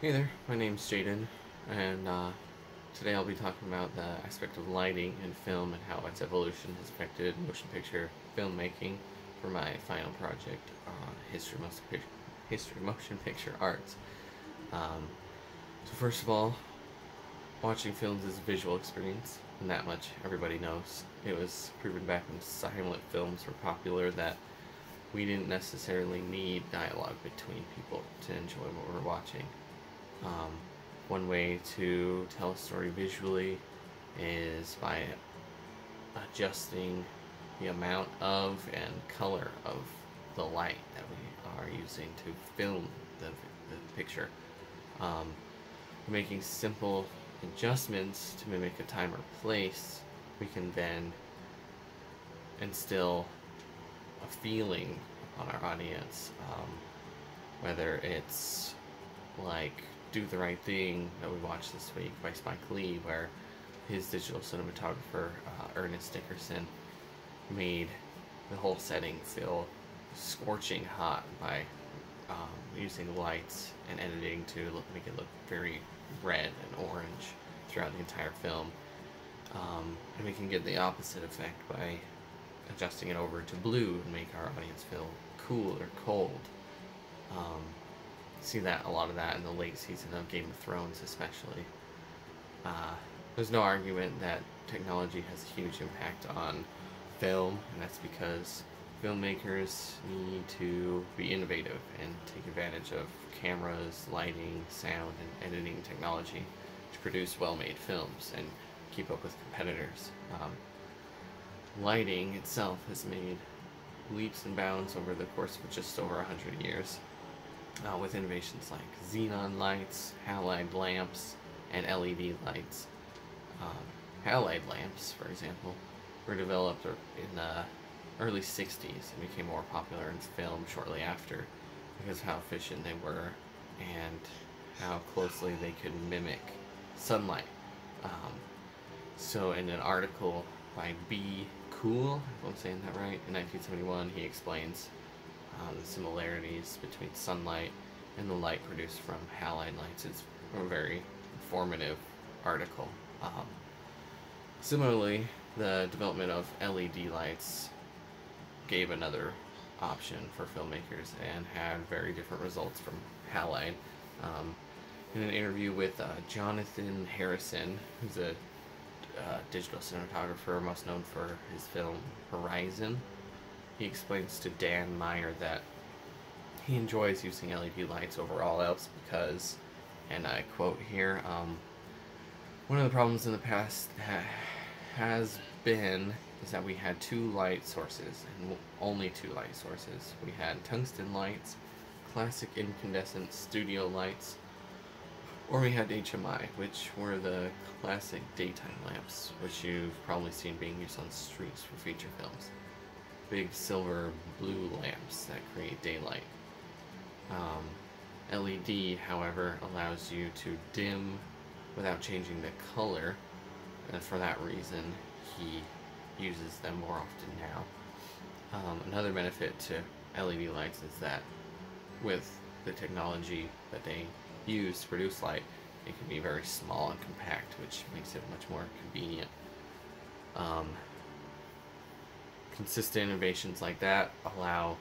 Hey there, my name's Jaden, and today I'll be talking about the aspect of lighting in film and how its evolution has affected motion picture filmmaking for my final project on history motion picture arts. So first of all, watching films is a visual experience, and that much everybody knows. It was proven back when silent films were popular that we didn't necessarily need dialogue between people to enjoy what we're watching. Um, One way to tell a story visually is by adjusting the amount of and color of the light that we are using to film the picture. Um, Making simple adjustments to mimic a time or place, we can then instill a feeling on our audience, whether it's like Do the Right Thing that we watched this week by Spike Lee, where his digital cinematographer Ernest Dickerson made the whole setting feel scorching hot by using lights and editing to make it look very red and orange throughout the entire film. And we can get the opposite effect by adjusting it over to blue and make our audience feel cool or cold. See that a lot of that in the late season of Game of Thrones, especially. There's no argument that technology has a huge impact on film, and that's because filmmakers need to be innovative and take advantage of cameras, lighting, sound, and editing technology to produce well-made films and keep up with competitors. Lighting itself has made leaps and bounds over the course of just over 100 years. With innovations like xenon lights, halide lamps, and LED lights. Halide lamps, for example, were developed in the early 60s and became more popular in film shortly after because of how efficient they were and how closely they could mimic sunlight. So in an article by Kuhl, if I'm saying that right, in 1971, he explains the similarities between sunlight and the light produced from halide lights. It's a very informative article. Similarly, the development of LED lights gave another option for filmmakers and had very different results from halide. In an interview with Jonathan Harrison, who's a digital cinematographer most known for his film Horizon, he explains to Dan Meier that he enjoys using LED lights over all else because, and I quote here, one of the problems in the past has been is that we had two light sources, and only two light sources. We had tungsten lights, classic incandescent studio lights, or we had HMI, which were the classic daytime lamps, which you've probably seen being used on streets for feature films. Big silver blue lamps that create daylight. LED, however, allows you to dim without changing the color, and for that reason he uses them more often now. Another benefit to LED lights is that with the technology that they use to produce light, it can be very small and compact, which makes it much more convenient. Consistent innovations like that allow